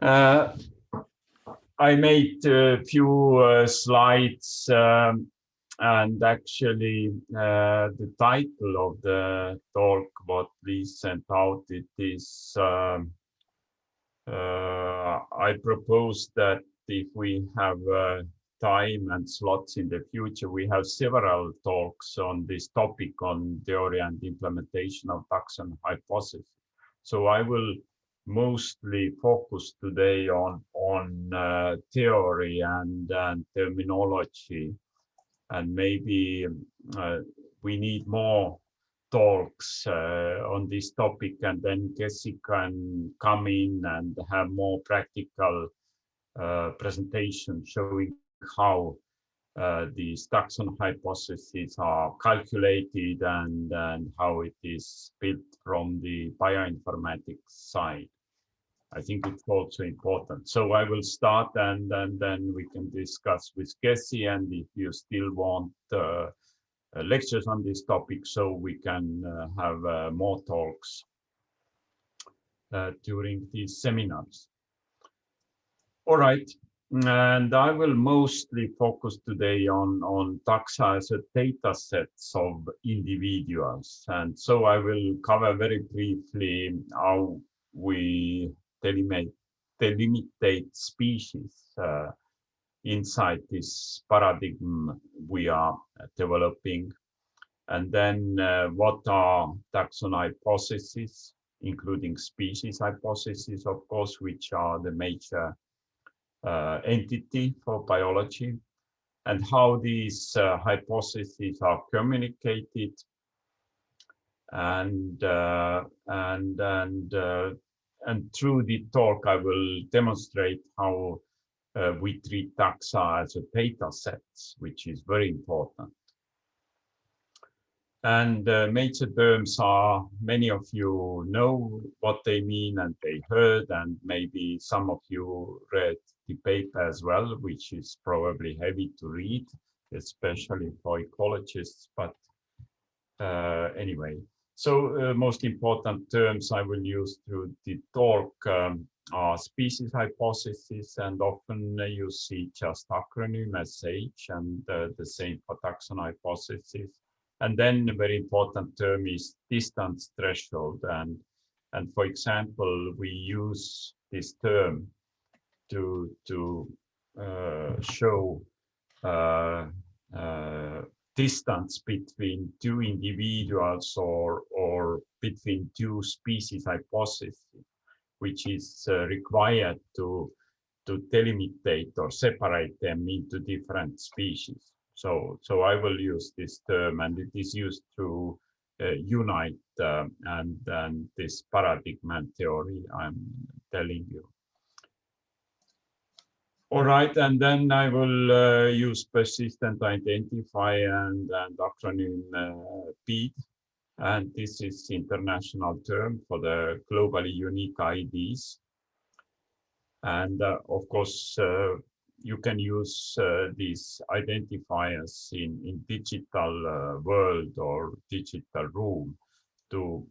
Uh, I made a few slides, and actually the title of the talk, what Liz sent out, it is, I propose that if we have time and slots in the future, we have several talks on this topic on theory and implementation of Taxon hypothesis. So I will mostly focus today on theory and terminology, and maybe we need more talks on this topic, and then Jesse can come in and have more practical presentation showing how these taxon hypotheses are calculated and how it is built from the bioinformatics side. I think it's also important. So I will start, and then we can discuss with Jesse, and if you still want lectures on this topic, so we can have more talks during these seminars. All right, and I will mostly focus today on taxa as a data sets of individuals. And so I will cover very briefly how we delimitate species inside this paradigm we are developing. And then what are taxon hypotheses, including species hypotheses, of course, which are the major entity for biology, and how these hypotheses are communicated, and through the talk I will demonstrate how we treat taxa as a data sets, which is very important. And major terms are, many of you know what they mean and they heard, and maybe some of you read the paper as well, which is probably heavy to read, especially for ecologists. But anyway, so most important terms I will use through the talk are species hypothesis, and often you see just acronym SH, and the same for taxon hypothesis. And then a very important term is distance threshold. And for example, we use this term to show distance between two individuals or between two species hypotheses, which is required to delimitate or separate them into different species. So I will use this term, and it is used to unite and this paradigm theory I'm telling you. All right, and then I will use persistent identifier and acronym PID, and this is international term for the globally unique IDs. And of course, you can use these identifiers in digital world or digital room to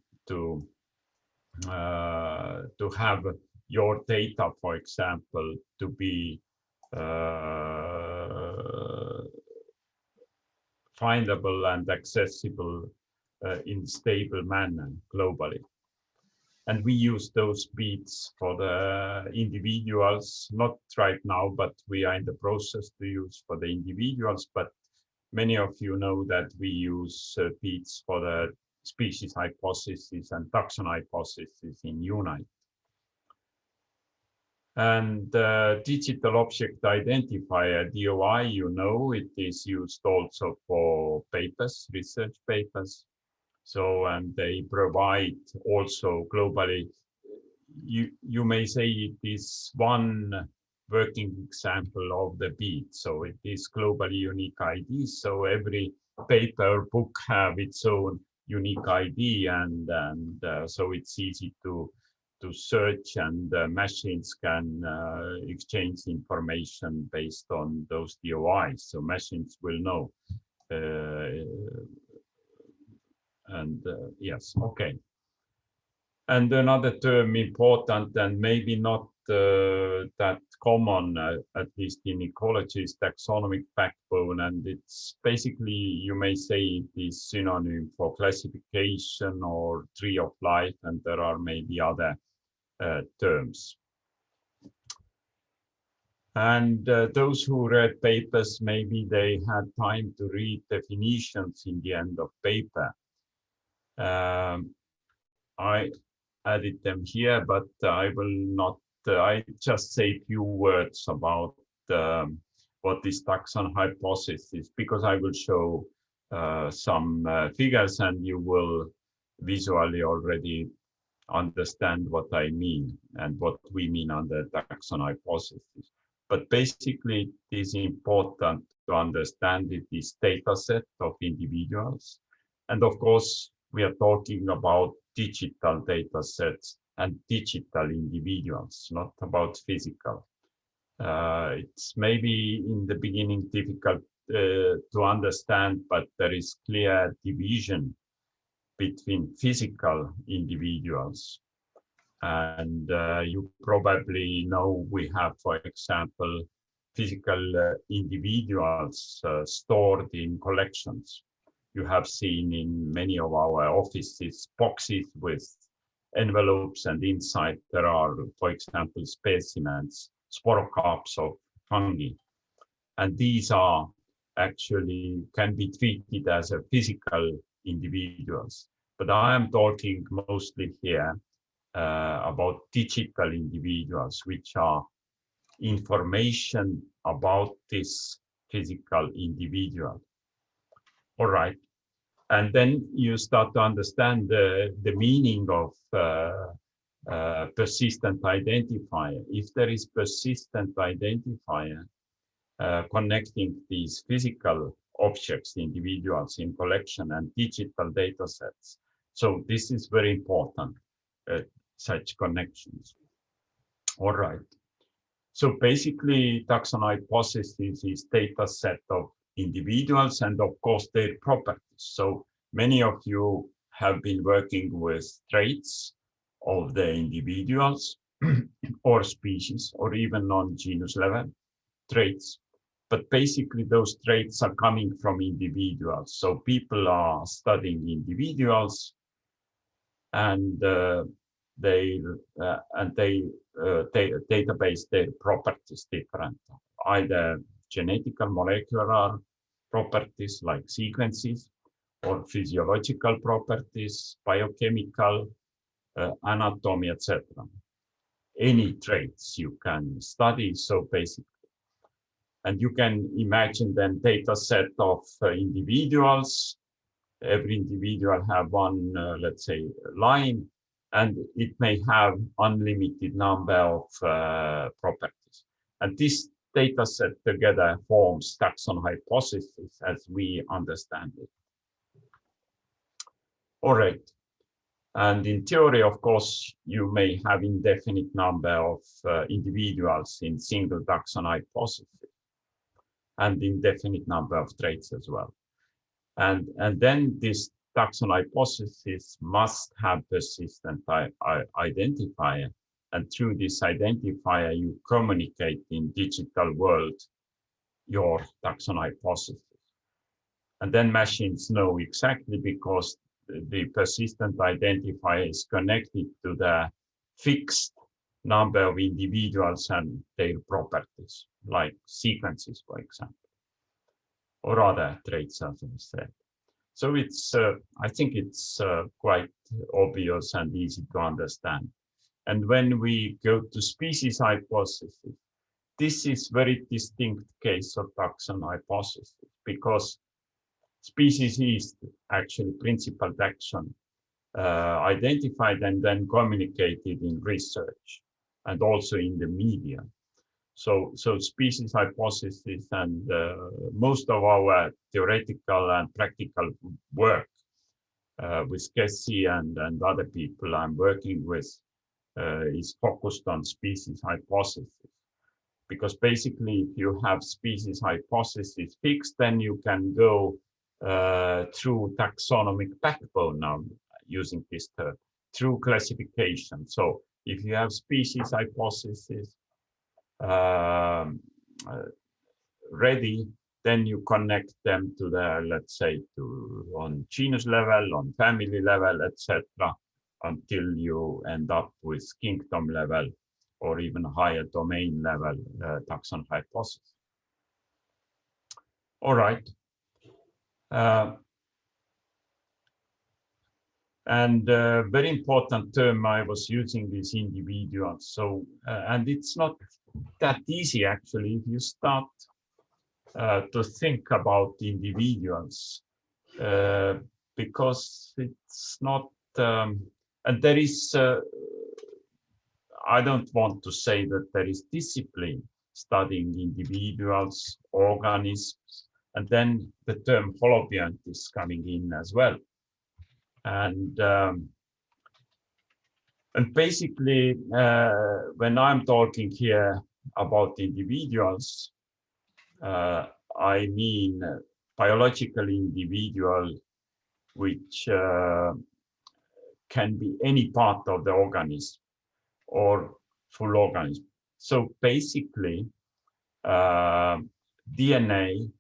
have your data, for example, to be findable and accessible in stable manner globally. And we use those beats for the individuals, not right now, but we are in the process to use for the individuals. But many of you know that we use beats for the species hypothesis and taxon hypothesis in UNITE. And digital object identifier, DOI, you know, it is used also for papers, research papers. So, and they provide also globally, you may say it is one working example of the beat. So it is globally unique ID. So every paper or book have its own unique ID, and so it's easy to search, and machines can exchange information based on those DOIs. So machines will know. Yes, okay. And another term important, and maybe not that common, at least in ecology, is taxonomic backbone, and it's basically, you may say, it is synonym for classification or tree of life, and there are maybe other terms. And those who read papers, maybe they had time to read definitions in the end of paper. I added them here, but I will not, I just say a few words about what is taxon hypothesis, because I will show some figures and you will visually already understand what I mean and what we mean under taxon hypothesis. But basically, it is important to understand it is data set of individuals. And of course, we are talking about digital data sets and digital individuals, not about physical. It's maybe in the beginning difficult to understand, but there is clear division between physical individuals. And you probably know we have, for example, physical individuals stored in collections. You have seen in many of our offices boxes with envelopes, and inside there are, for example, specimens, sporocarps of fungi. And these are actually can be treated as a physical individuals. But I am talking mostly here about digital individuals, which are information about this physical individual. All right. And then you start to understand the meaning of persistent identifier. If there is persistent identifier connecting these physical objects, individuals in collection and digital data sets. So this is very important, such connections. All right. So basically, taxon hypothesis is data set of individuals and of course their properties. So many of you have been working with traits of the individuals or species or even on genus level traits. But basically those traits are coming from individuals. So people are studying individuals and database their properties different, either genetical molecular properties like sequences or physiological properties, biochemical, anatomy, etc. Any traits you can study, so basically. And you can imagine then data set of individuals. Every individual have one, let's say, line, and it may have unlimited number of properties. And this data set together forms taxon hypothesis as we understand it. All right. And in theory, of course, you may have indefinite number of individuals in single taxon hypothesis and indefinite number of traits as well. And then this taxon hypothesis must have persistent identifier. And through this identifier, you communicate in digital world your taxon hypothesis. And then machines know exactly because the persistent identifier is connected to the fixed number of individuals and their properties, like sequences, for example, or other traits, as I said. So it's, I think it's quite obvious and easy to understand. And when we go to species hypothesis, this is very distinct case of taxon hypothesis because species is actually principal taxon identified and then communicated in research and also in the media. So species hypothesis and most of our theoretical and practical work with Kessie and other people I'm working with is focused on species hypothesis. Because basically, if you have species hypothesis fixed, then you can go through taxonomic backbone now, using this term, through classification. So if you have species hypotheses ready, then you connect them to the, let's say, on genus level, on family level, etc., until you end up with kingdom level or even higher domain level taxon hypothesis. All right. And very important term I was using is individuals. So, and it's not that easy actually if you start to think about individuals, because it's not, and there is, I don't want to say that there is discipline studying individuals, organisms, and then the term holobiont is coming in as well. And basically, when I'm talking here about individuals, I mean biological individual, which can be any part of the organism or full organism. So basically, DNA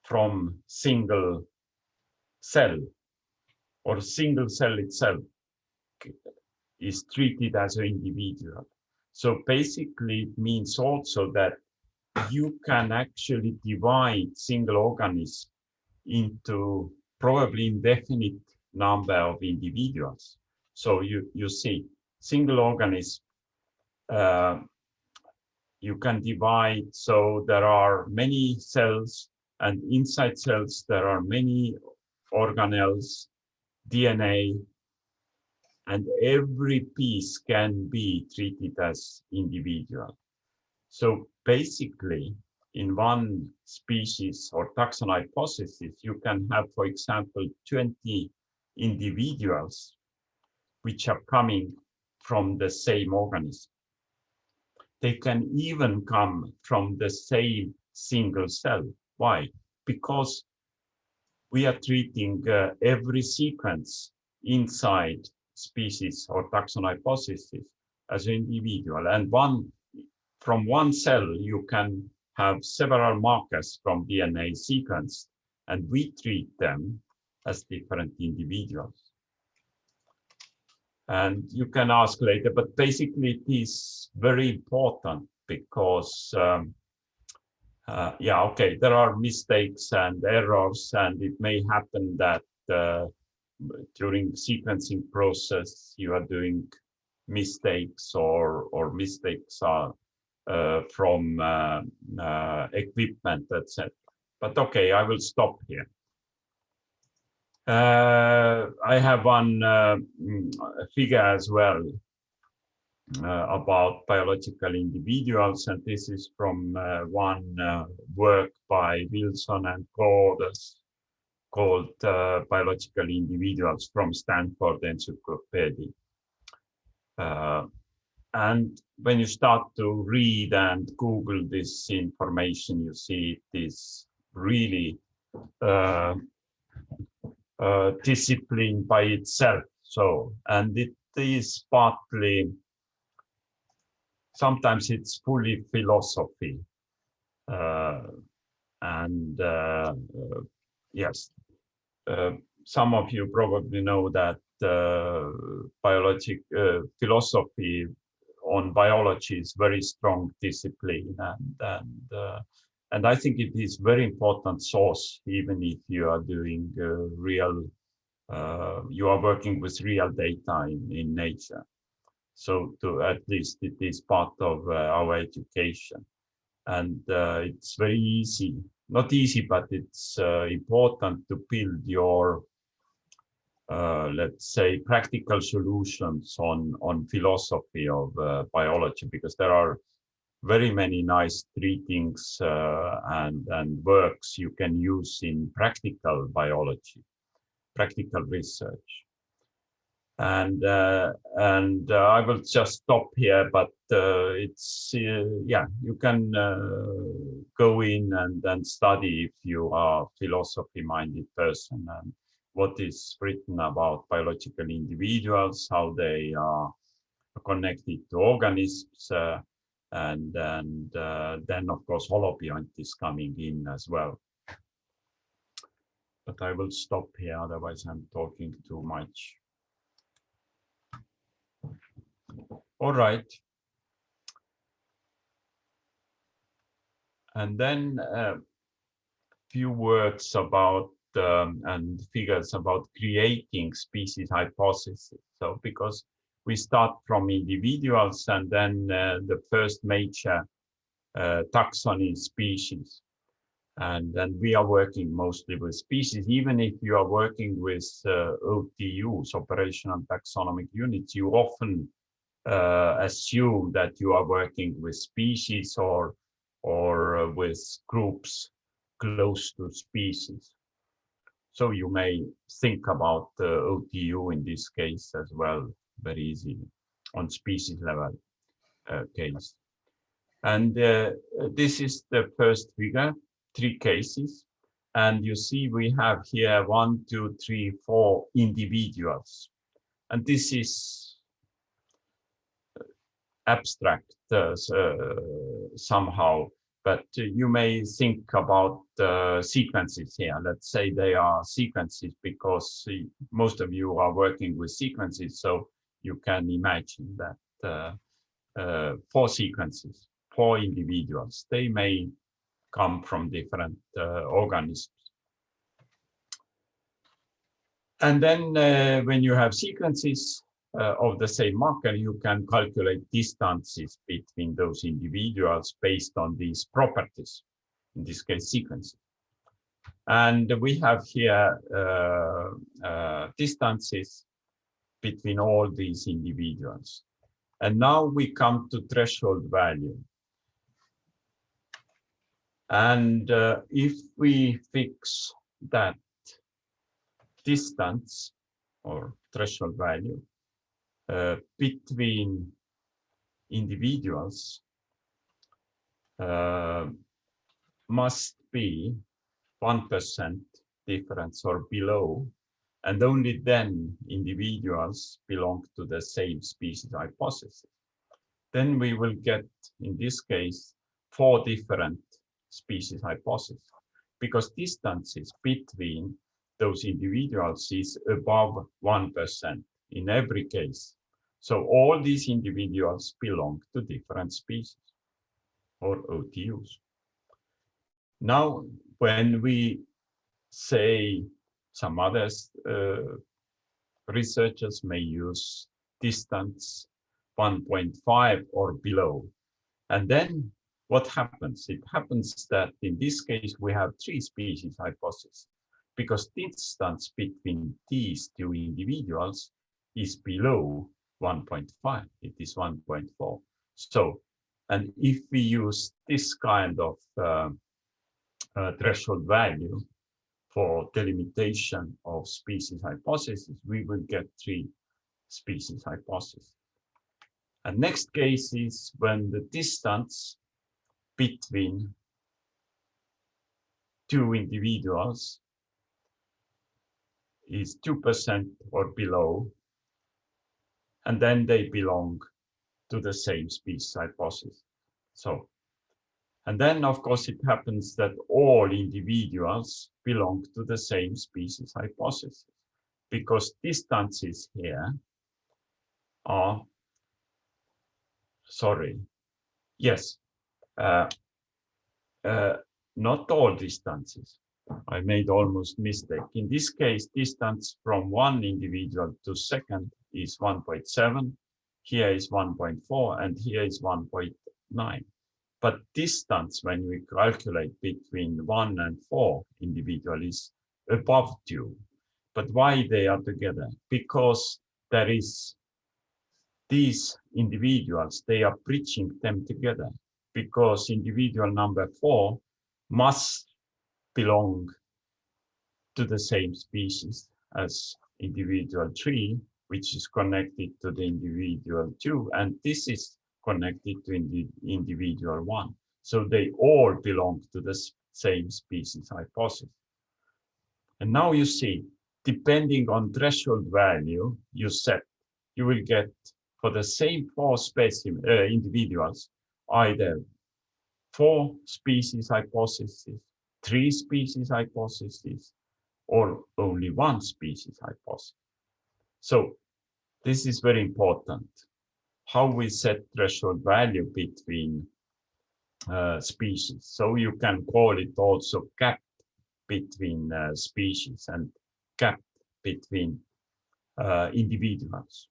from single cell or single cell itself is treated as an individual. So basically, it means also that you can actually divide single organism into probably indefinite number of individuals. So you see, single organism, you can divide, so there are many cells, and inside cells there are many organelles, DNA, and every piece can be treated as individual. So basically, in one species or taxon hypothesis, you can have, for example, 20 individuals which are coming from the same organism. They can even come from the same single cell. Why? Because we are treating every sequence inside species or taxon hypothesis as an individual. And from one cell, you can have several markers from DNA sequence, and we treat them as different individuals. And you can ask later, but basically it is very important because, yeah, okay, there are mistakes and errors, and it may happen that during sequencing process, you are doing mistakes or mistakes are from equipment, etc. But okay, I will stop here. I have one figure as well about biological individuals, and this is from one work by Wilson and Cordes called Biological Individuals from Stanford Encyclopedia. And when you start to read and Google this information, you see it is really discipline by itself. So, and it is partly, sometimes it's fully philosophy. Yes, some of you probably know that philosophy on biology is very strong discipline, and I think it is very important source, even if you are doing you are working with real data in nature. So at least it is part of our education, and it's very easy, not easy, but it's important to build your let's say practical solutions on philosophy of biology, because there are very many nice treatings and works you can use in practical biology, practical research. And I will just stop here, but it's yeah, you can go in and then study if you are a philosophy-minded person, and what is written about biological individuals, how they are connected to organisms, and then of course holobiont is coming in as well. But I will stop here, otherwise I'm talking too much. All right. And then a few words about and figures about creating species hypotheses. So because we start from individuals, and then the first major taxon is species. And then we are working mostly with species. Even if you are working with OTUs, operational taxonomic units, you often assume that you are working with species or with groups close to species. So you may think about the OTU in this case as well, very easily on species level case. And this is the first figure, 3 cases. And you see we have here 1, 2, 3, 4 individuals. And this is abstract somehow, but you may think about sequences here. Let's say they are sequences because most of you are working with sequences, so you can imagine that 4 sequences, 4 individuals, they may come from different organisms. And then when you have sequences of the same marker, you can calculate distances between those individuals based on these properties, in this case sequences. And we have here distances between all these individuals. And now we come to threshold value. And if we fix that distance or threshold value between individuals must be 1% difference or below, and only then individuals belong to the same species hypothesis. Then we will get, in this case, 4 different species hypotheses, because distances between those individuals is above 1% in every case. So all these individuals belong to different species or OTUs. Now, when we say some others, researchers may use distance 1.5 or below. And then what happens? It happens that in this case, we have 3 species hypotheses, because distance between these 2 individuals is below 1.5, it is 1.4. So, and if we use this kind of threshold value for delimitation of species hypothesis, we will get 3 species hypotheses. And next case is when the distance between 2 individuals is 2% or below, and then they belong to the same species hypothesis. So, and then of course it happens that all individuals belong to the same species hypothesis, because distances here are, not all distances. I made almost mistake. In this case, distance from 1 individual to second is 1.7. Here is 1.4, and here is 1.9. But distance, when we calculate between 1 and 4 individual, is above 2. But why they are together? Because there is these individuals, they are bridging them together, because individual number 4 must belong to the same species as individual 3, which is connected to the individual 2, and this is connected to individual 1. So they all belong to the same species hypothesis. And now you see, depending on threshold value you set, you will get for the same 4 individuals, either 4 species hypothesis, 3 species hypothesis, or only 1 species hypothesis. So this is very important, how we set threshold value between species. So you can call it also gap between species and gap between individuals.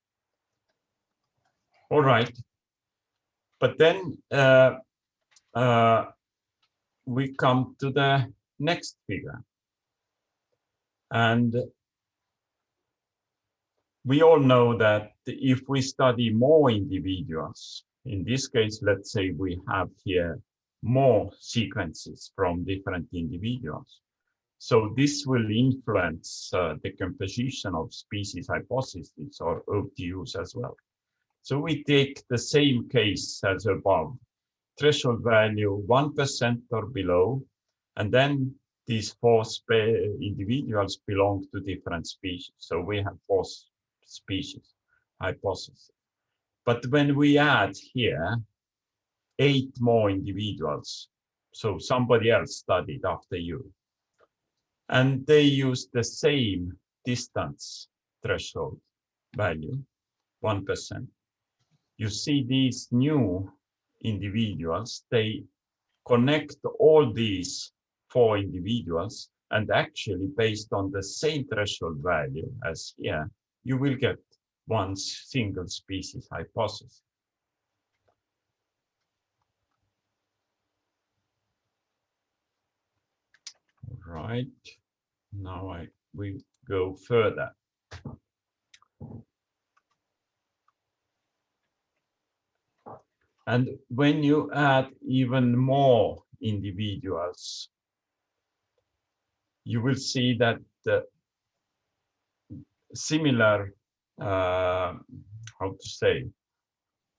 All right, but then we come to the next figure. And we all know that if we study more individuals, in this case, let's say we have here more sequences from different individuals. So this will influence the composition of species hypotheses or OTUs as well. So we take the same case as above, threshold value 1% or below, and then these 4 individuals belong to different species. So we have 4 species hypothesis. But when we add here 8 more individuals, so somebody else studied after you, and they use the same distance threshold value, 1%. You see these new individuals, they connect all these 4 individuals, and actually based on the same threshold value as here, you will get one single species hypothesis. All right, now we go further. And when you add even more individuals, you will see that the similar, how to say,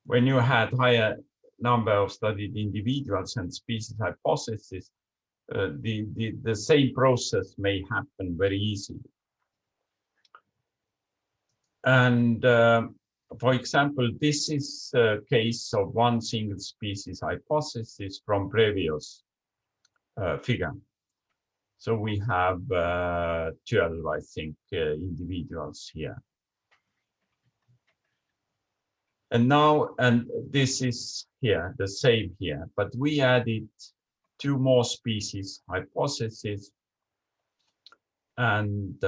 when you had higher number of studied individuals and species hypothesis, the same process may happen very easily. And for example, this is a case of one single species hypothesis from previous figure. So we have 12, I think, individuals here. And now, and this is here, the same here, but we added 2 more species hypotheses. And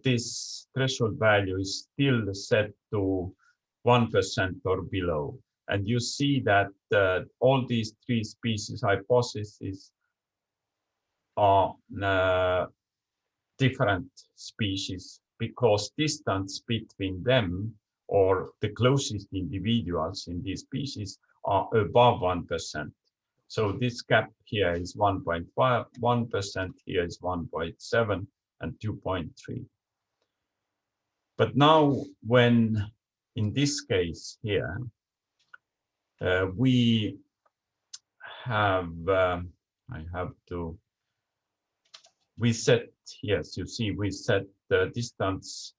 this threshold value is still set to 1% or below. And you see that all these 3 species hypotheses are different species because distance between them or the closest individuals in these species are above 1%. So this gap here is 1.1%, here is 1.7 and 2.3. But now when in this case here, we have, we set, yes, you see, we set the distance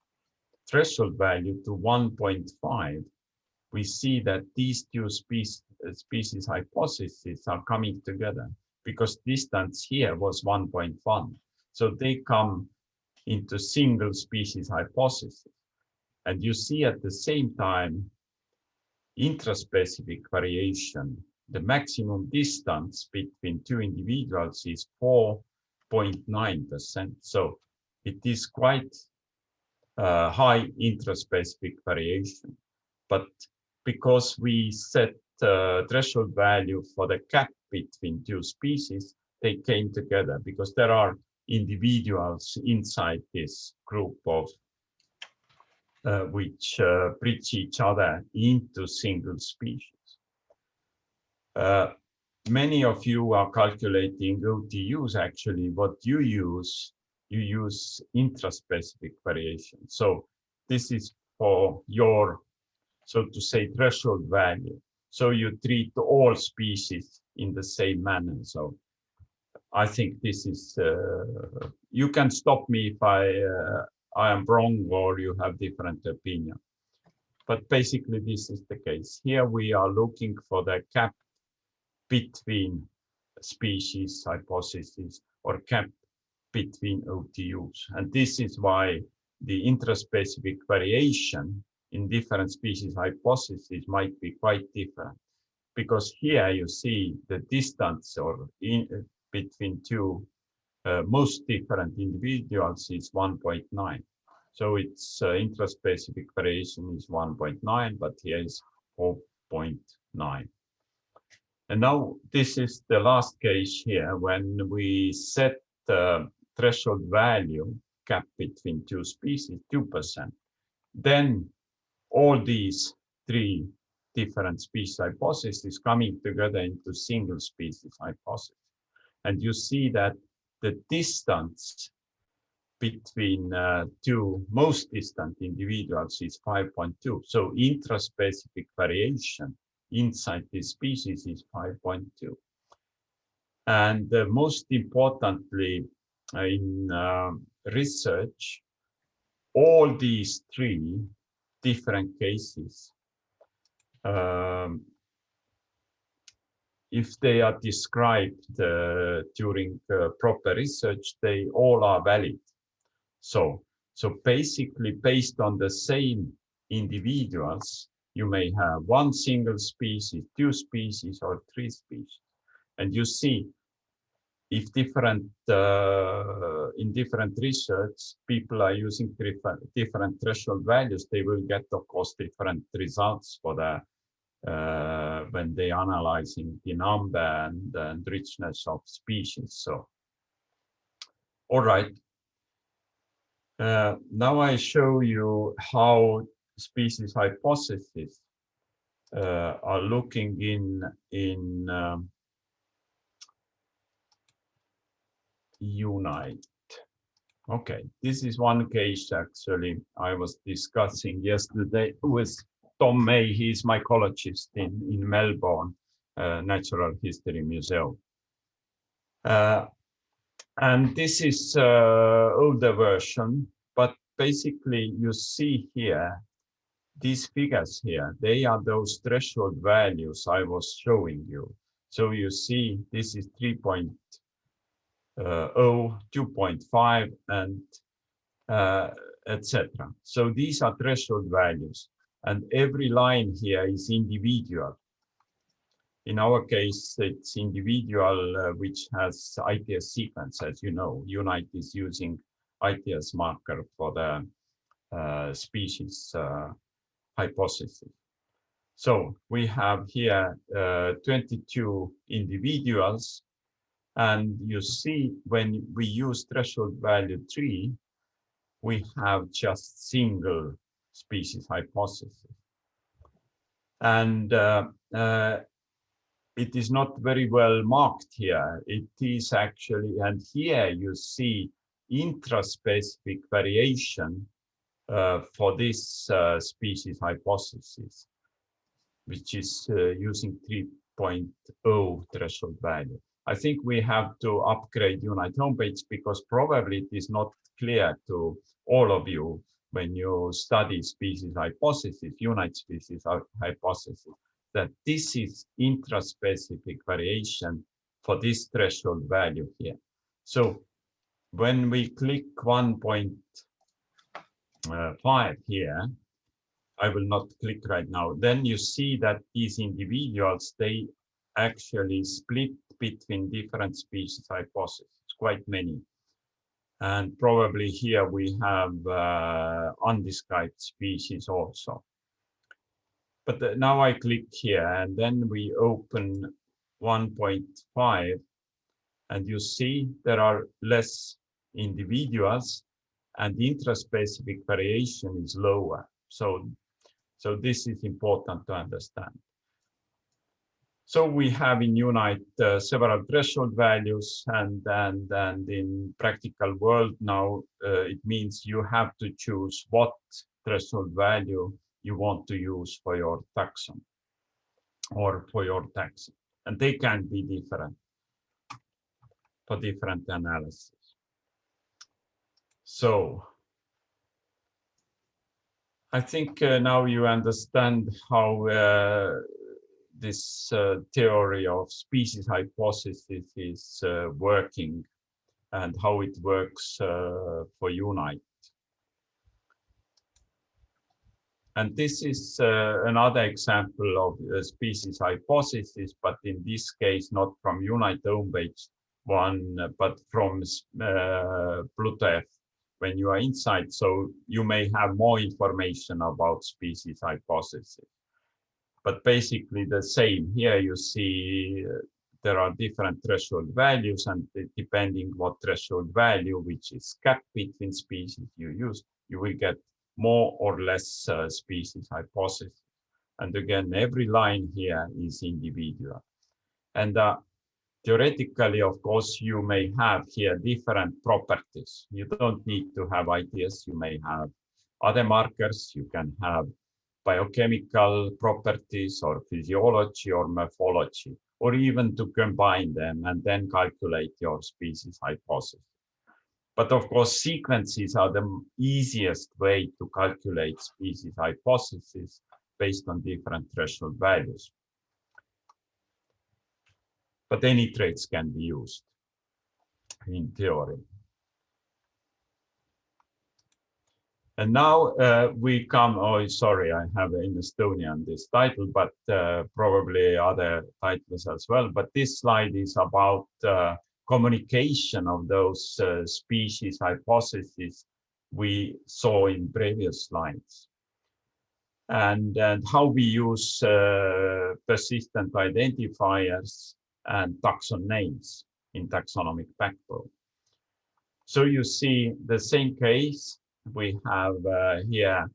threshold value to 1.5. We see that these 2 species hypotheses are coming together because distance here was 1.1. So they come into single species hypothesis. And you see at the same time, intraspecific variation. The maximum distance between 2 individuals is 4.9%. So it is quite high intraspecific variation. But because we set threshold value for the gap between 2 species, they came together because there are individuals inside this group of which bridge each other into single species. Many of you are calculating OTUs. Actually, what you use intraspecific variation. So this is for your, so to say, threshold value. So you treat all species in the same manner. So I think this is, you can stop me if I am wrong or you have different opinion. But basically this is the case. Here we are looking for the gap between species hypotheses or gap between OTUs. And this is why the intraspecific variation in different species hypotheses might be quite different. Because here you see the distance or between two most different individuals is 1.9. So its intraspecific variation is 1.9, but here is 4.9. And now this is the last case here when we set the threshold value gap between two species, 2%. Then all these three different species hypotheses coming together into single species hypothesis. And you see that the distance between two most distant individuals is 5.2. So intraspecific variation inside this species is 5.2. And most importantly, in research, all these three different cases, if they are described during proper research, they all are valid. So basically, based on the same individuals, you may have one single species, two species, or three species. And you see, if in different research, people are using different threshold values, they will get, of course, different results for the when they are analyzing the number and richness of species. So, all right. Now I show you how species hypotheses are looking in Unite. Okay, this is one case actually I was discussing yesterday with Tom May. He's mycologist in Melbourne Natural History Museum. And this is older version, but basically you see here, these figures here, they are those threshold values I was showing you. So you see, this is 3.0, 2.5, and etc. So these are threshold values, and every line here is individual. In our case, it's individual, which has ITS sequence, as you know. Unite is using ITS marker for the species hypothesis. So we have here 22 individuals, and you see when we use threshold value 3, we have just single species hypothesis. And it is not very well marked here. It is actually, and here you see intraspecific variation for this species hypothesis, which is using 3.0 threshold value. I think we have to upgrade Unite homepage because probably it is not clear to all of you when you study species hypothesis, Unite species hypothesis, that this is intraspecific variation for this threshold value here. So when we click 1.5 here, I will not click right now, then you see that these individuals, they actually split between different species hypotheses, quite many. And probably here we have undescribed species also. But now I click here and then we open 1.5 and you see there are less individuals and the intraspecific variation is lower. So this is important to understand. So we have in Unite several threshold values, and in practical world now, it means you have to choose what threshold value you want to use for your taxon or for your taxon. And they can be different for different analysis. So I think now you understand how this theory of species hypothesis is working and how it works for UNITE. And this is another example of a species hypothesis, but in this case, not from UNITE homepage one, but from Pluto when you are inside. So you may have more information about species hypothesis. But basically the same. Here you see there are different threshold values, and depending what threshold value, which is gap between species you use, you will get more or less species hypothesis. And again, every line here is individual. And theoretically, of course, you may have here different properties. You don't need to have ideas. You may have other markers. You can have biochemical properties or physiology or morphology, or even to combine them and then calculate your species hypothesis. But of course, sequences are the easiest way to calculate species hypothesis based on different threshold values. But any traits can be used in theory. And now we come, oh, sorry, I have in Estonian this title, but probably other titles as well. But this slide is about communication of those species hypotheses we saw in previous slides. And how we use persistent identifiers and taxon names in taxonomic backbone. So you see the same case. We have here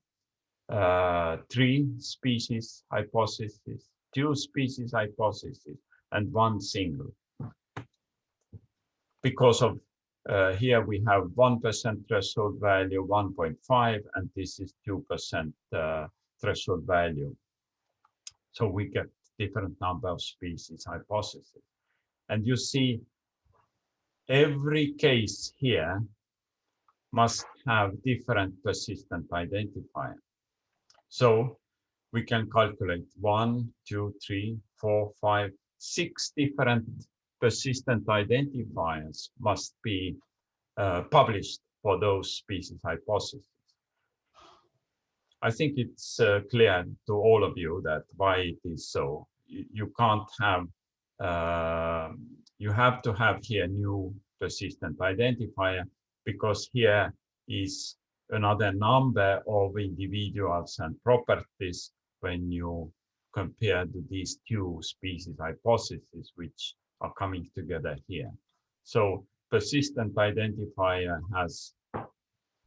3 species hypotheses, 2 species hypotheses, and 1 single. Because of here we have 1% threshold value, 1.5, and this is 2% threshold value. So we get different number of species hypotheses. And you see every case here must have different persistent identifier. So we can calculate 1, 2, 3, 4, 5, 6 different persistent identifiers must be published for those species hypotheses. I think it's clear to all of you that why it is so. You can't have, you have to have here new persistent identifier, because here is another number of individuals and properties when you compare to these 2 species hypotheses which are coming together here. So persistent identifier has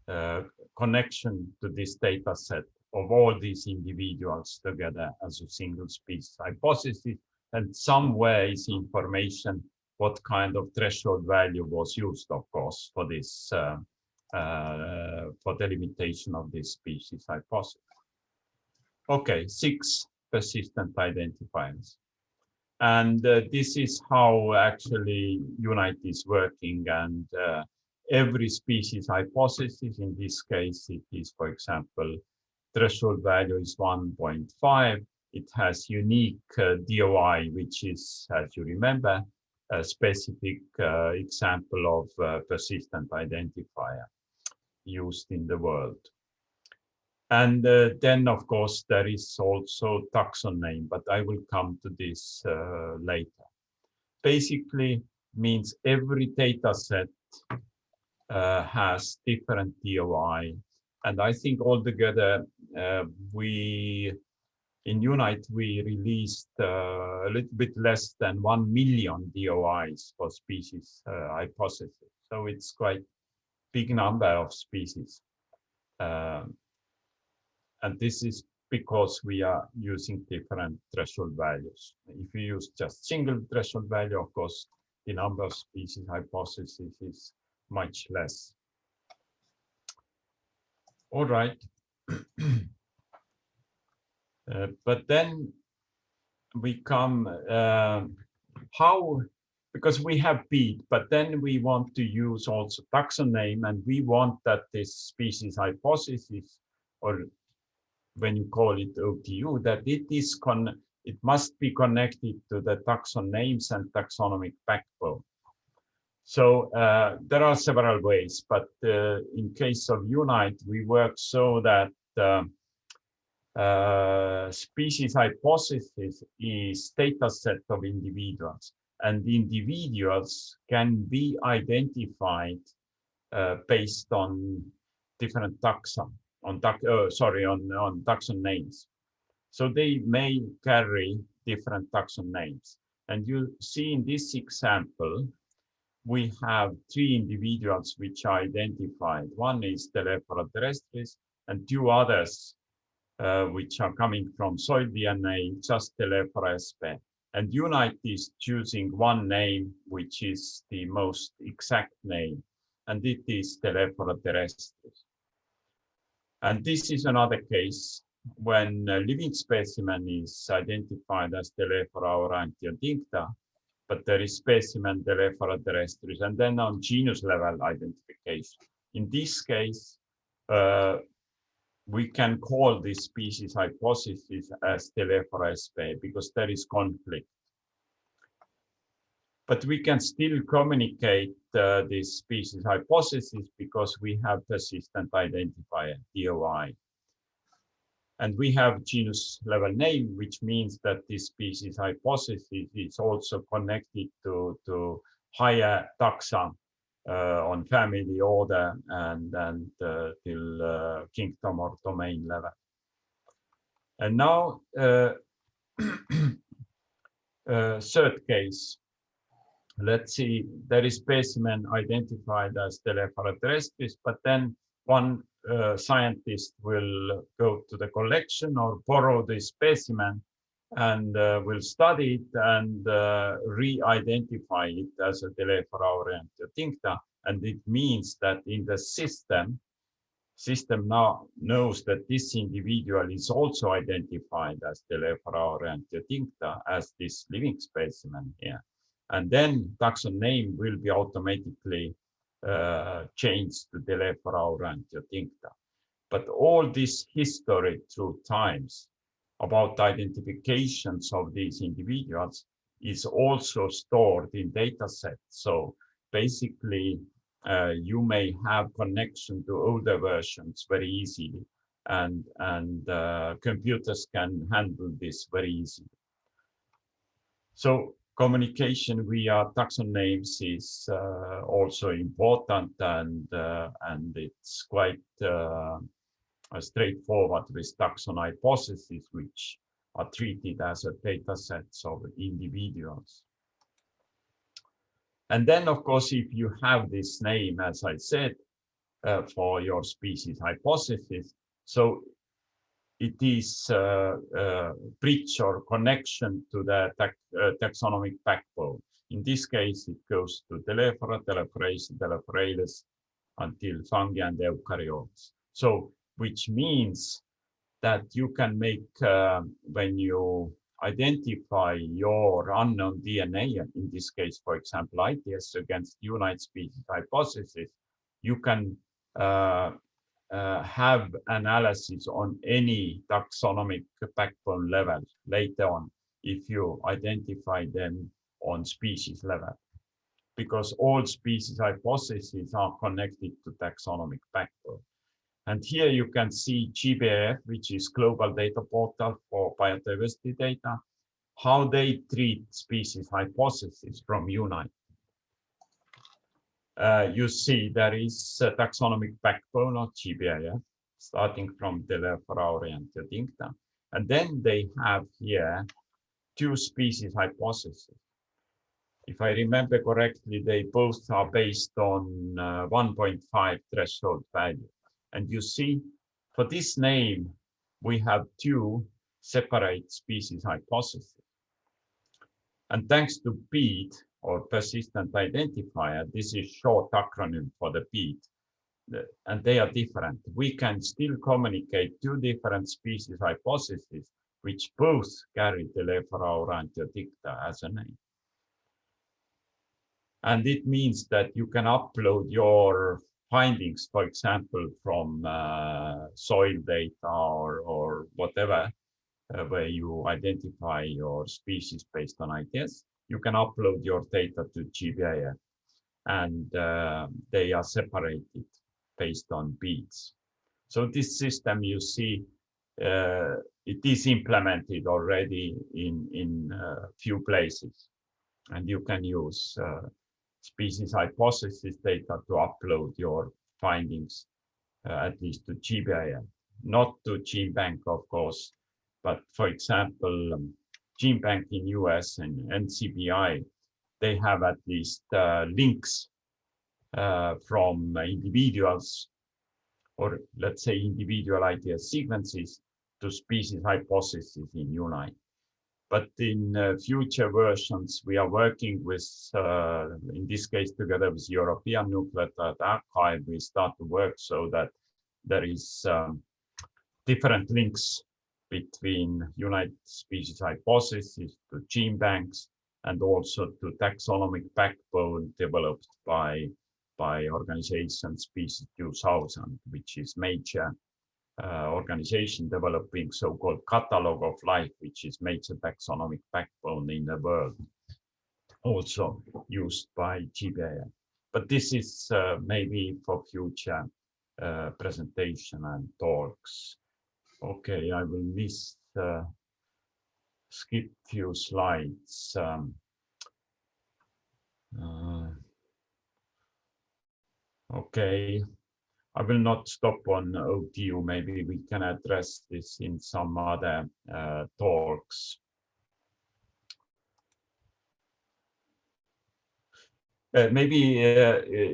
a connection to this data set of all these individuals together as a single species hypothesis, and somewhere is information what kind of threshold value was used, of course, for this for delimitation of this species hypothesis. Okay, 6 persistent identifiers. And this is how actually UNITE is working. And every species hypothesis, in this case, it is, for example, threshold value is 1.5. It has unique DOI, which is, as you remember, a specific example of persistent identifier used in the world. And then, of course, there is also taxon name, but I will come to this later. Basically means every data set has different DOI. And I think altogether, in UNITE, we released a little bit less than 1 million DOIs for species hypothesis. So it's quite big number of species. And this is because we are using different threshold values. If you use just single threshold value, of course, the number of species hypothesis is much less. All right. But then we come, how, because we have beat, but then we want to use also taxon name, and we want that this species hypothesis or when you call it OTU, that it must be connected to the taxon names and taxonomic backbone. So there are several ways, but in case of Unite, we work so that species hypothesis is data set of individuals, and individuals can be identified based on different taxa, on taxon names. So they may carry different taxon names. And you see in this example, we have 3 individuals which are identified. One is Telephora terrestris, and 2 others which are coming from soil DNA, just Telephora sp. And Unite is choosing one name, which is the most exact name, and it is Telephora terrestris. And this is another case when a living specimen is identified as Telephora aurantiodincta, but there is specimen Telephora terrestris, and then on genus level identification. In this case, we can call this species hypothesis as Telephora sp because there is conflict. But we can still communicate this species hypothesis because we have persistent identifier, DOI. And we have genus level name, which means that this species hypothesis is also connected to higher taxa on family, order, and till kingdom or domain level. And now, third case. Let's see, there is specimen identified as Telephora terrestris, but then one scientist will go to the collection or borrow the specimen and will study it and re-identify it as a Telephora aurantiodincta. And it means that in the system now knows that this individual is also identified as Telephora aurantiodincta as this living specimen here. And then taxon name will be automatically changed to Telephora aurantiodincta. But all this history through times about identifications of these individuals is also stored in data sets. So basically, you may have connection to older versions very easily, and computers can handle this very easily. So communication via taxon names is also important, and it's quite straightforward with taxon hypotheses, which are treated as a data sets of individuals. And then, of course, if you have this name, as I said, for your species hypothesis, so it is a bridge or connection to the taxonomic backbone. In this case, it goes to Telephora, Telephoraceae, Telephoralis, until fungi and eukaryotes. So, which means that you can make, when you identify your unknown DNA, in this case, for example, ITS against Unite species hypothesis, you can have analysis on any taxonomic backbone level later on if you identify them on species level, because all species hypotheses are connected to taxonomic backbone. And here you can see GBIF, which is Global Data Portal for Biodiversity Data, how they treat species hypotheses from Unite. You see there is a taxonomic backbone of GBIF, starting from Telephora aurantiodincta. And then they have here 2 species hypotheses. If I remember correctly, they both are based on 1.5 threshold value. And you see, for this name, we have 2 separate species hypotheses. And thanks to PID, or persistent identifier, this is short acronym for the PID, and they are different. We can still communicate 2 different species hypotheses, which both carry Telephora aurantiodincta as a name. And it means that you can upload your findings, for example, from soil data or whatever, where you identify your species based on ideas, you can upload your data to GBIF, and they are separated based on beads. So this system, you see, it is implemented already in few places, and you can use species hypothesis data to upload your findings, at least to GBIF, not to GeneBank, of course, but for example, GeneBank in US and NCBI, they have at least links from individuals, or let's say individual idea sequences, to species hypothesis in UNITE. But in future versions, we are working with, in this case, together with European Nucleotide Archive, we start to work so that there is different links between UNITE species hypothesis to gene banks, and also to taxonomic backbone developed by organization Species 2000, which is major organization developing so-called catalog of life, which is major taxonomic backbone in the world, also used by GBIF. But this is maybe for future presentation and talks. Okay, I will skip few slides. Okay. I will not stop on OTU. Maybe we can address this in some other talks. Maybe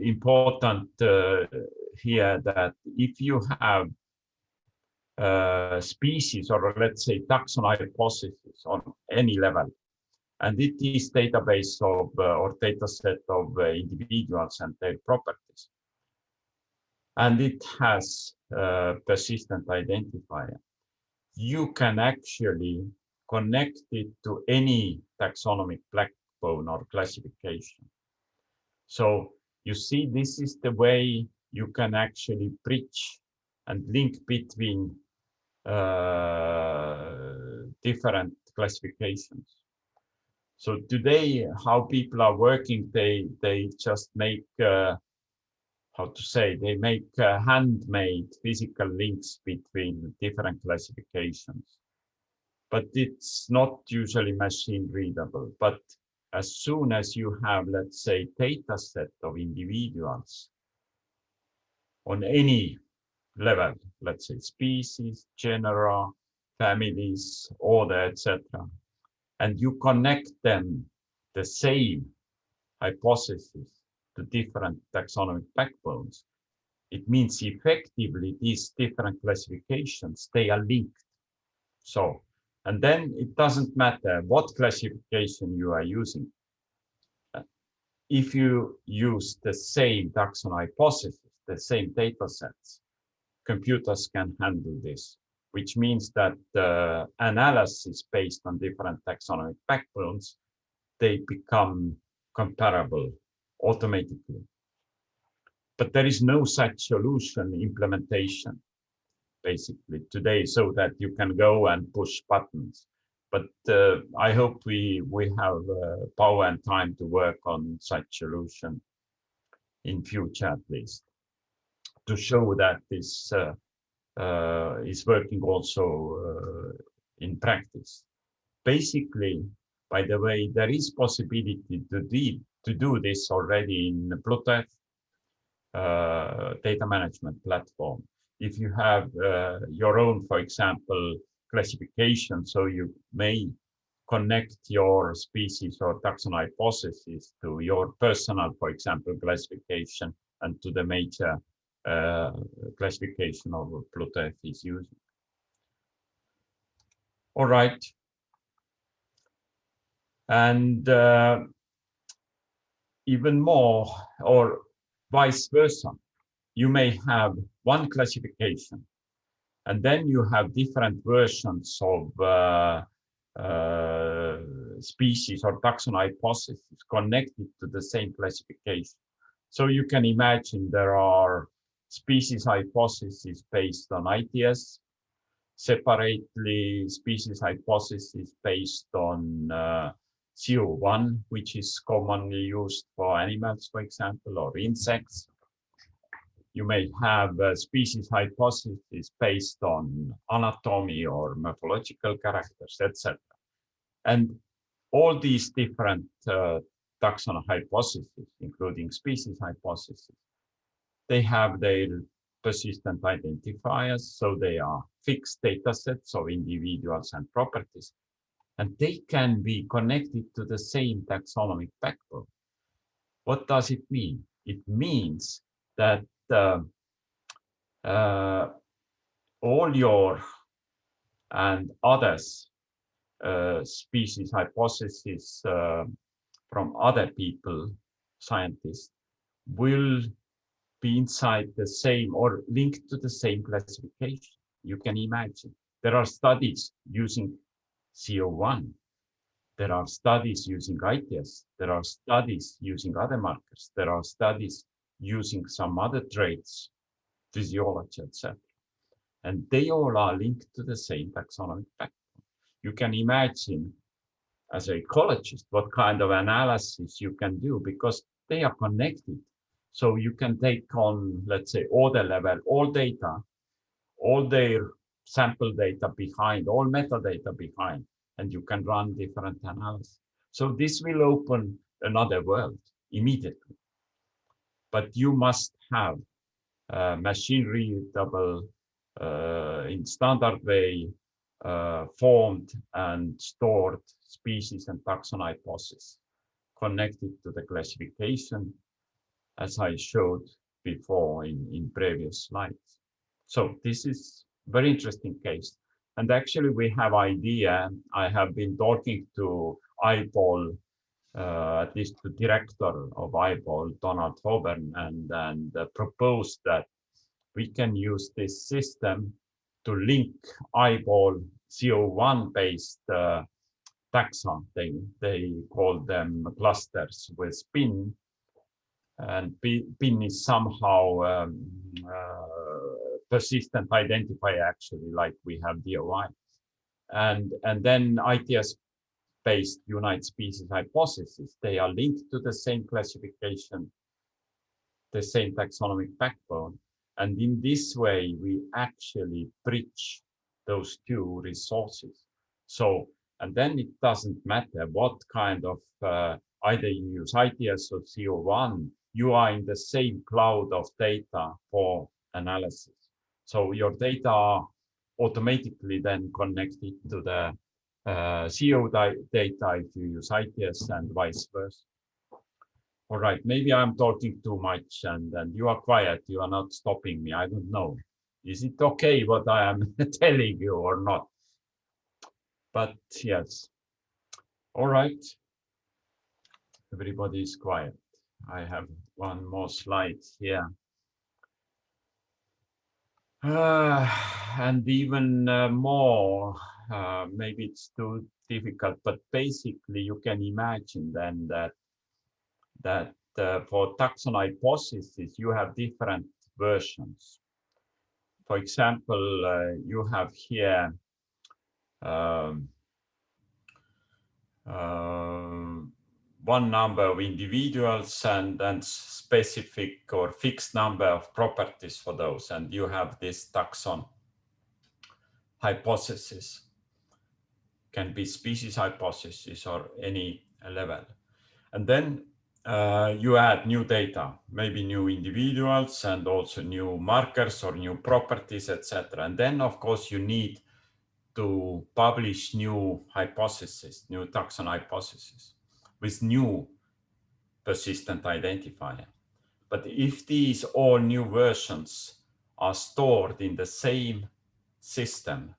important here that if you have species, or let's say taxon hypothesis on any level, and it is database of or data set of individuals and their properties, and it has persistent identifier, you can actually connect it to any taxonomic backbone or classification. So you see, this is the way you can actually bridge and link between different classifications. So today, how people are working, they just make how to say, they make handmade physical links between different classifications, but it's not usually machine readable. But as soon as you have, let's say, data set of individuals on any level, let's say species, genera, families, order, etc., and you connect them the same hypothesis to different taxonomic backbones, it means effectively these different classifications, they are linked. So, and then it doesn't matter what classification you are using. If you use the same taxon hypothesis, the same data sets, computers can handle this, which means that the analysis based on different taxonomic backbones, they become comparable automatically. But there is no such solution implementation basically today, so that you can go and push buttons. But I hope we have power and time to work on such solution in future, at least, to show that this is working also in practice. Basically, by the way, there is possibility to do this already in the Prof data management platform. If you have your own, for example, classification, so you may connect your species or taxon hypothesis to your personal, for example, classification, and to the major classification of Prof is using. All right. And even more, or vice versa, you may have one classification, and then you have different versions of species or taxon hypothesis connected to the same classification. So you can imagine there are species hypotheses based on ITS, separately species hypotheses based on CO1, which is commonly used for animals, for example, or insects. You may have a species hypothesis based on anatomy or morphological characters, etc. And all these different taxon hypotheses, including species hypotheses, they have their persistent identifiers, so they are fixed data sets of individuals and properties, and they can be connected to the same taxonomic backbone. What does it mean? It means that all your and others species hypotheses from other people, scientists, will be inside the same or linked to the same classification. You can imagine. There are studies using CO1. There are studies using ITS. There are studies using other markers. There are studies using some other traits, physiology, etc. And they all are linked to the same taxonomic backbone. You can imagine, as an ecologist, what kind of analysis you can do because they are connected. So you can take on, let's say, order level, all data, all their sample data behind, all metadata behind, and you can run different analysis. So this will open another world immediately. But you must have machine readable in standard way formed and stored species and taxon hypotheses connected to the classification, as I showed before in previous slides. So this is very interesting case. And actually we have idea. I have been talking to IBOL, at least the director of IBOL, Donald Hoburn, and proposed that we can use this system to link IBOL CO1 based taxon. They call them clusters with PIN, and PIN is somehow persistent identifier, actually, like we have DOI. And then ITS based unite species hypothesis, they are linked to the same classification, the same taxonomic backbone. And in this way, we actually bridge those two resources. So, and then it doesn't matter what kind of, either you use ITS or CO1, you are in the same cloud of data for analysis. So your data are automatically then connected to the CO data if you use ITS and vice versa. All right, maybe I'm talking too much and you are quiet, you are not stopping me, I don't know. Is it okay what I am telling you or not? But yes. All right. Everybody is quiet. I have one more slide here. And even more, maybe it's too difficult, but basically you can imagine then that for taxon hypothesis, you have different versions. For example, you have here one number of individuals and specific or fixed number of properties for those, and you have this taxon hypothesis. Can be species hypothesis or any level. And then you add new data, maybe new individuals and also new markers or new properties, etc. And then, of course, you need to publish new hypotheses, new taxon hypotheses with new persistent identifier. But if these all new versions are stored in the same system,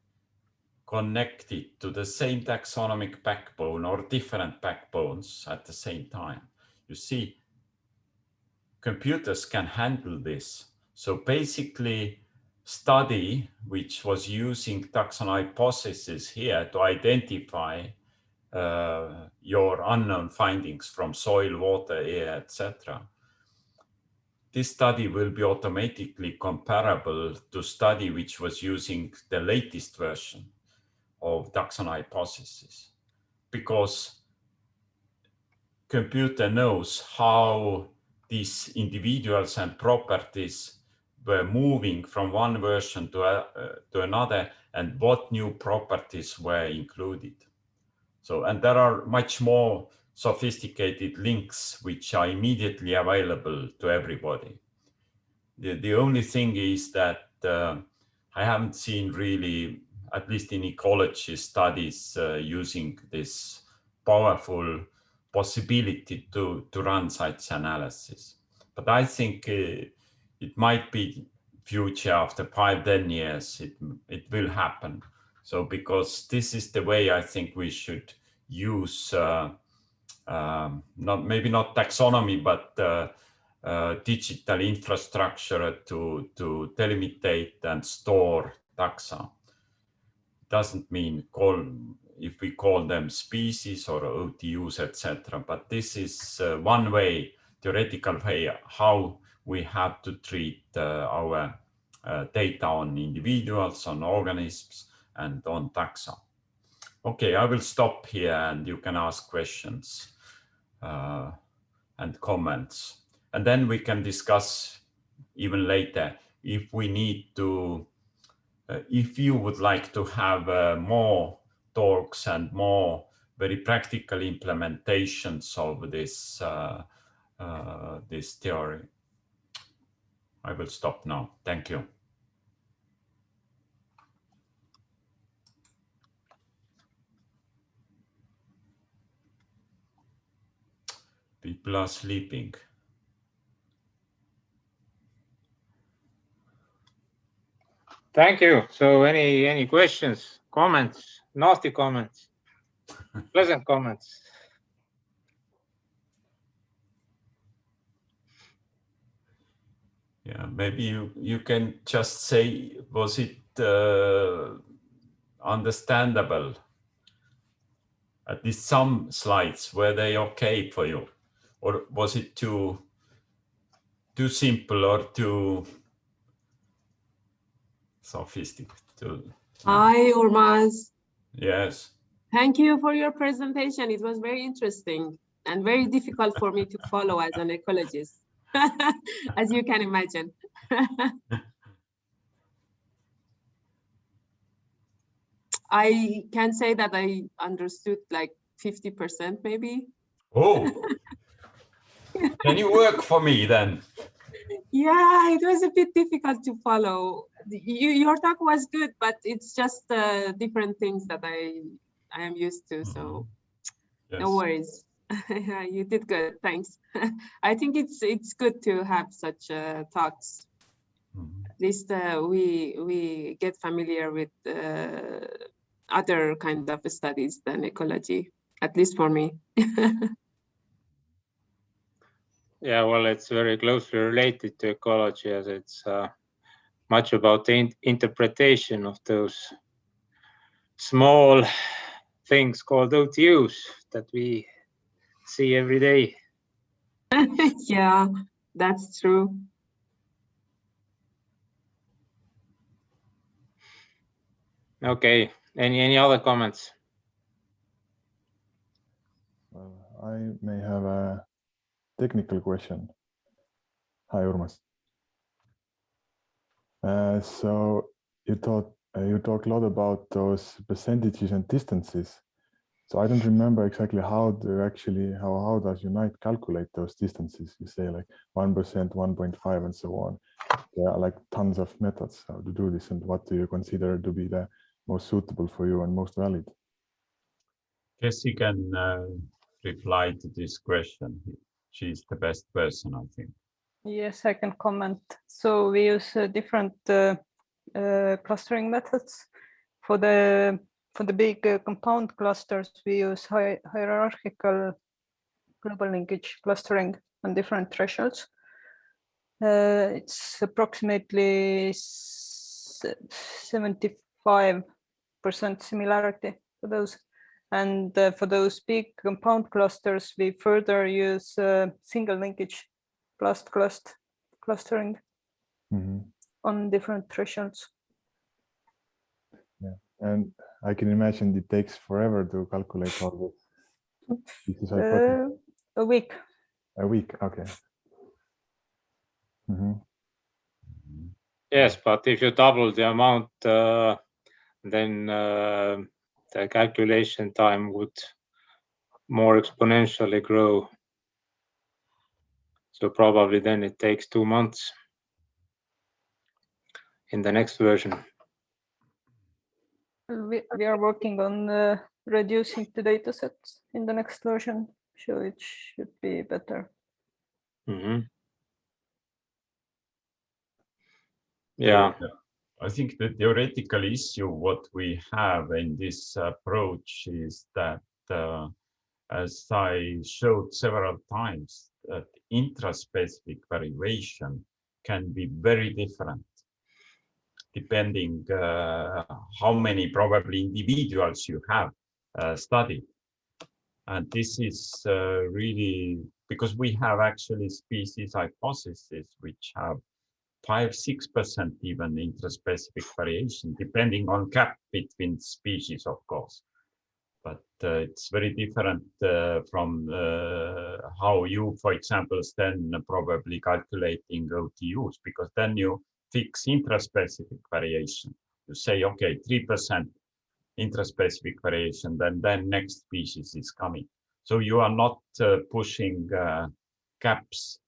connected to the same taxonomic backbone or different backbones at the same time, you see, computers can handle this. So basically, study which was using taxon hypothesis here to identify your unknown findings from soil, water, air, etc., this study will be automatically comparable to study which was using the latest version of Taxon hypothesis, because computer knows how these individuals and properties were moving from one version to another, and what new properties were included. So, and there are much more sophisticated links which are immediately available to everybody. The only thing is that I haven't seen really, at least in ecology studies, using this powerful possibility to run such analysis. But I think it might be future after 5-10 years, it will happen. So because this is the way I think we should use, maybe not taxonomy, but digital infrastructure to delimitate and store taxa. Doesn't mean if we call them species or OTUs, etc. But this is one way, theoretical way, how we have to treat our data on individuals, on organisms, and on taxa. Okay, I will stop here and you can ask questions and comments. And then we can discuss even later if we need to, if you would like to have more talks and more very practical implementations of this, this theory. I will stop now. Thank you. People are sleeping. Thank you. So any questions, comments, nasty comments, pleasant comments? Yeah, maybe you can just say, was it understandable? At least some slides, were they okay for you? Or was it too simple or too sophisticated? Hi, Urmas. Yes. Thank you for your presentation. It was very interesting and very difficult for me to follow as an ecologist, as you can imagine. I can say that I understood like 50% maybe. Oh, can you work for me then? Yeah, it was a bit difficult to follow. Your talk was good, but it's just different things that I am used to. So Yes. No worries. You did good. Thanks. I think it's good to have such talks. At least we get familiar with other kind of studies than ecology, at least for me. Yeah, well, it's very closely related to ecology, as it's much about the interpretation of those small things called OTUs that we see every day. Yeah, that's true. Okay, any other comments? Well, I may have a technical question. Hi, Urmas. So you talk a lot about those percentages and distances. So I don't remember exactly how does Unite calculate those distances? You say like 1%, 1.5, and so on. There are like tons of methods how to do this, and what do you consider to be the most suitable for you and most valid? Jessie can reply to this question. She's the best person, I think. Yes, I can comment. So we use different clustering methods. For the big compound clusters, we use hierarchical global linkage clustering on different thresholds. It's approximately 75% similarity for those. And for those big compound clusters, we further use single linkage cluster clustering on different thresholds. Yeah, and I can imagine it takes forever to calculate all this. This is hypothesis. A week. A week, okay. Yes, but if you double the amount, then the calculation time would more exponentially grow. So probably then it takes 2 months in the next version. We are working on reducing the data sets in the next version, so it should be better. Yeah. I think the theoretical issue what we have in this approach is that, as I showed several times, that intraspecific variation can be very different depending how many probably individuals you have studied. And this is really because we have actually species hypotheses which have 5–6% even intraspecific variation, depending on gap between species, of course. But it's very different from how you, for example, then probably calculating OTUs, because then you fix intraspecific variation. You say, okay, 3% intraspecific variation, then next species is coming. So you are not pushing gaps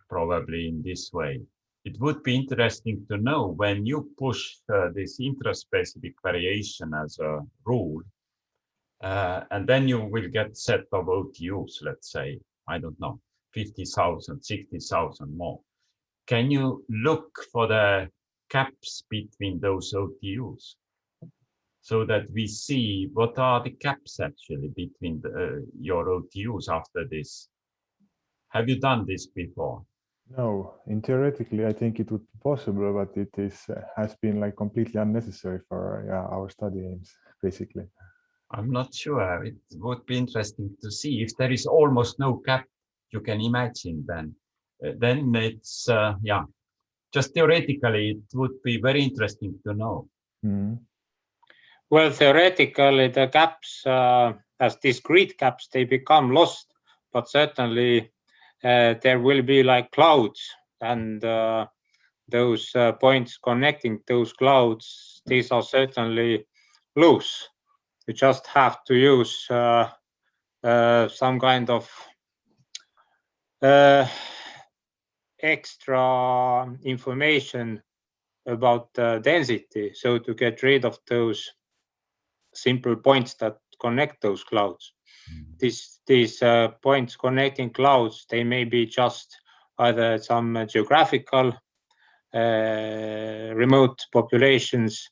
probably in this way. It would be interesting to know when you push this intraspecific variation as a rule, and then you will get set of OTUs, let's say, I don't know, 50,000, 60,000 more. Can you look for the gaps between those OTUs so that we see what are the gaps actually between your OTUs after this? Have you done this before? No, in theoretically, I think it would be possible, but it has been like completely unnecessary for our study aims, basically. I'm not sure. It would be interesting to see if there is almost no gap. You can imagine then it's just theoretically it would be very interesting to know. Well, theoretically the gaps as discrete gaps, they become lost, but certainly there will be like clouds, and those points connecting those clouds, these are certainly loose. You just have to use some kind of extra information about density, so to get rid of those simple points that connect those clouds. These points connecting clouds, they may be just either some geographical remote populations,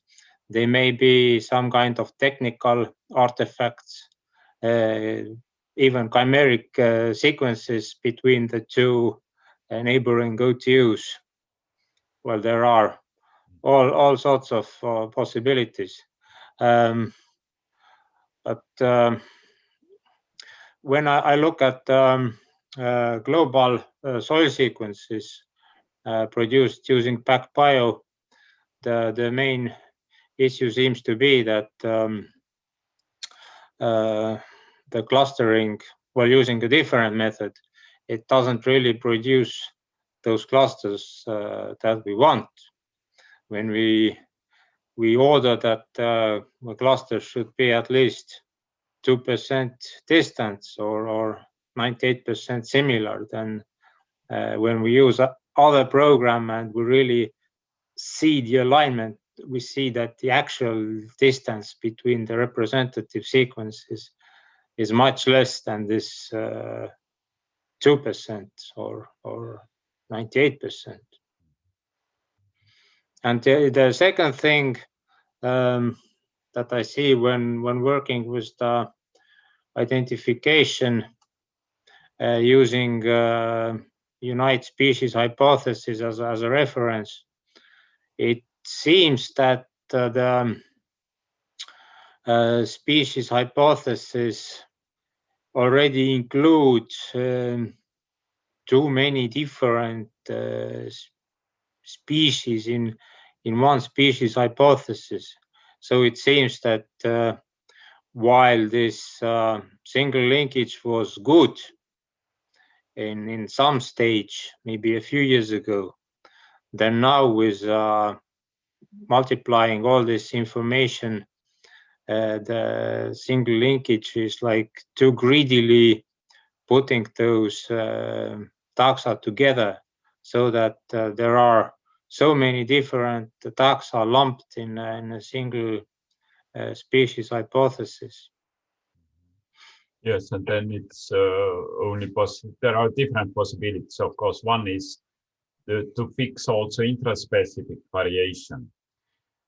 they may be some kind of technical artifacts, even chimeric sequences between the two neighboring OTUs. Well, there are all sorts of possibilities. But when I look at global soil sequences produced using PacBio, the main issue seems to be that the clustering, while using a different method, it doesn't really produce those clusters that we want. When we order that the cluster should be at least 2% distance or 98% similar, then when we use other program and we really see the alignment, we see that the actual distance between the representative sequences is much less than this 2% or 98%. And the second thing that I see when working with the identification using Unite Species Hypothesis as a reference, it seems that the species hypothesis already includes too many different species in one species hypothesis. So it seems that while this single linkage was good in some stage, maybe a few years ago, then now with multiplying all this information, the single linkage is like too greedily putting those taxa together, so that there are so many different taxa lumped in a single species hypothesis. Yes, and then it's only possible. There are different possibilities. Of course, one is to fix also intraspecific variation.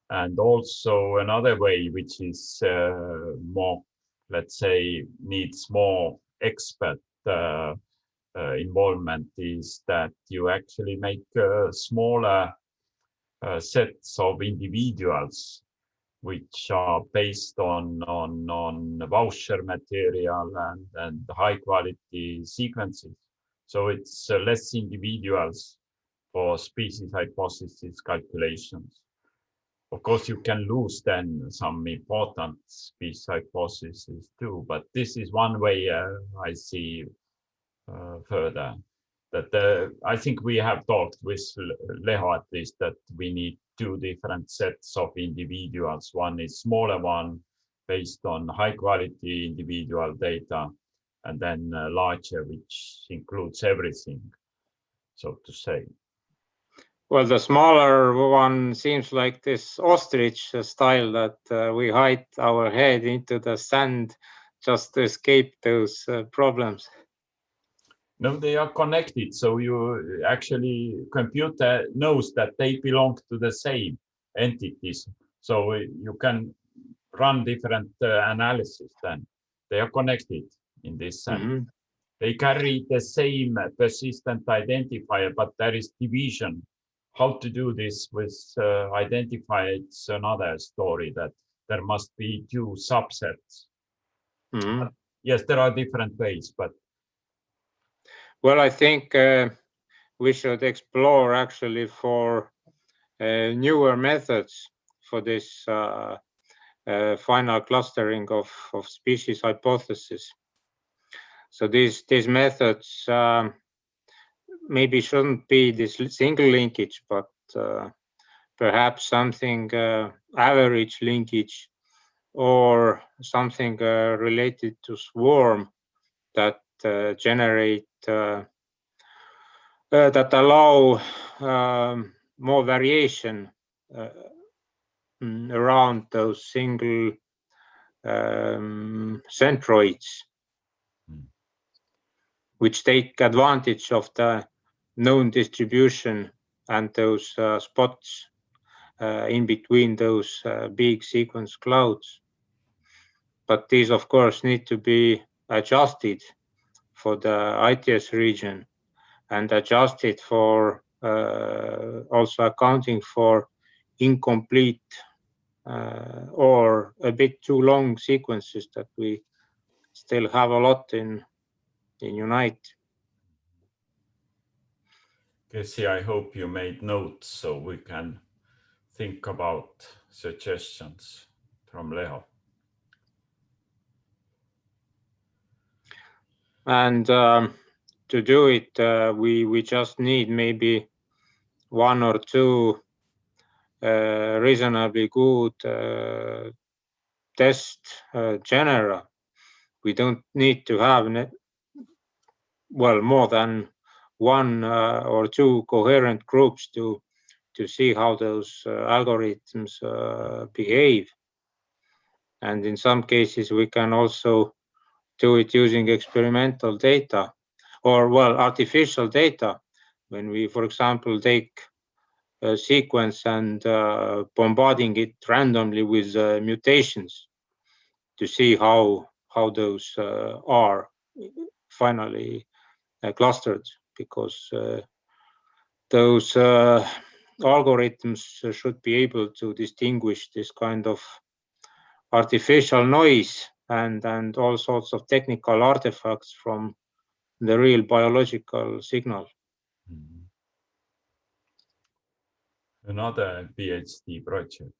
And also another way, which is more, let's say, needs more expert involvement, is that you actually make smaller sets of individuals which are based on voucher material and high quality sequences. So it's less individuals for species hypothesis calculations. Of course, you can lose then some important species hypotheses too, but this is one way I see further. That I think we have talked with Leho at least that we need two different sets of individuals. One is smaller one based on high quality individual data, and then larger, which includes everything, so to say. Well, the smaller one seems like this ostrich style that we hide our head into the sand just to escape those problems. No, they are connected. So you actually, computer knows that they belong to the same entities. So you can run different analysis then. They are connected in this sense. Mm-hmm. They carry the same persistent identifier, but there is division. How to do this with identifier, it's another story, that there must be two subsets. Mm-hmm. Yes, there are different ways, but well, I think we should explore actually for newer methods for this final clustering of species hypothesis. So these methods maybe shouldn't be this single linkage, but perhaps something average linkage, or something related to swarm that generate that allow more variation around those single centroids, which take advantage of the known distribution and those spots in between those big sequence clouds. But these, of course, need to be adjusted for the ITS region, and adjusted for also accounting for incomplete or a bit too long sequences that we still have a lot in UNITE. Kessi, I hope you made notes so we can think about suggestions from Leho. And to do it, we just need maybe one or two reasonably good test genera. We don't need to have more than one or two coherent groups to see how those algorithms behave. And in some cases, we can also do it using experimental data, or artificial data. When we, for example, take a sequence and bombarding it randomly with mutations to see how those are finally clustered, because those algorithms should be able to distinguish this kind of artificial noise and all sorts of technical artifacts from the real biological signal. Another PhD project.